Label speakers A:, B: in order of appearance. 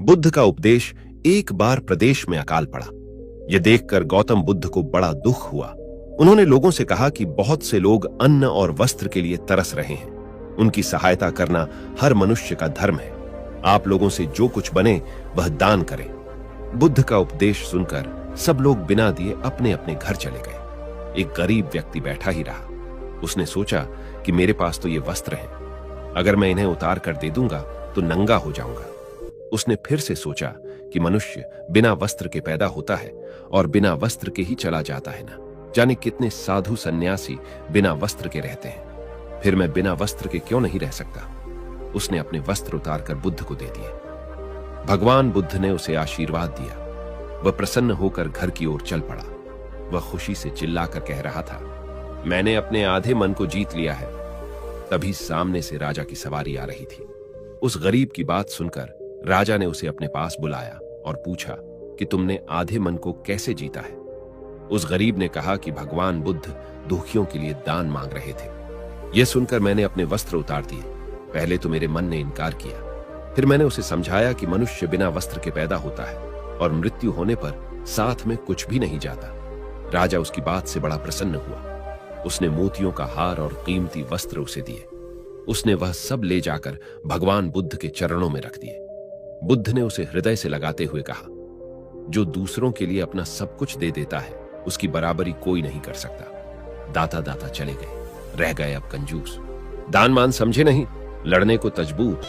A: बुद्ध का उपदेश। एक बार प्रदेश में अकाल पड़ा। यह देखकर गौतम बुद्ध को बड़ा दुख हुआ। उन्होंने लोगों से कहा कि बहुत से लोग अन्न और वस्त्र के लिए तरस रहे हैं। उनकी सहायता करना हर मनुष्य का धर्म है। आप लोगों से जो कुछ बने वह दान करें। बुद्ध का उपदेश सुनकर सब लोग बिना दिए अपने अपने घर चले गए। एक गरीब व्यक्ति बैठा ही रहा। उसने सोचा कि मेरे पास तो ये वस्त्र हैं, अगर मैं इन्हें उतार कर दे दूंगा तो नंगा हो जाऊंगा। उसने फिर से सोचा कि मनुष्य बिना वस्त्र के पैदा होता है और बिना वस्त्र के ही चला जाता है ना। जाने कितने साधु सन्यासी बिना वस्त्र के रहते हैं, फिर मैं बिना वस्त्र के क्यों नहीं रह सकता। उसने अपने वस्त्र उतारकर बुद्ध को दे दिए। भगवान बुद्ध ने उसे आशीर्वाद दिया। वह प्रसन्न होकर घर की ओर चल पड़ा। वह खुशी से चिल्लाकर कह रहा था, मैंने अपने आधे मन को जीत लिया है। तभी सामने से राजा की सवारी आ रही थी। उस गरीब की बात सुनकर राजा ने उसे अपने पास बुलाया और पूछा कि तुमने आधे मन को कैसे जीता है। उस गरीब ने कहा कि भगवान बुद्ध दुखियों के लिए दान मांग रहे थे। यह सुनकर मैंने अपने वस्त्र उतार दिए। पहले तो मेरे मन ने इनकार किया, फिर मैंने उसे समझाया कि मनुष्य बिना वस्त्र के पैदा होता है और मृत्यु होने पर साथ में कुछ भी नहीं जाता। राजा उसकी बात से बड़ा प्रसन्न हुआ। उसने मोतियों का हार और कीमती वस्त्र उसे दिए। उसने वह सब ले जाकर भगवान बुद्ध के चरणों में रख दिए। बुद्ध ने उसे हृदय से लगाते हुए कहा, जो दूसरों के लिए अपना सब कुछ दे देता है उसकी बराबरी कोई नहीं कर सकता। दाता दाता चले गए, रह गए अब कंजूस। दान मान समझे नहीं, लड़ने को तजबूत।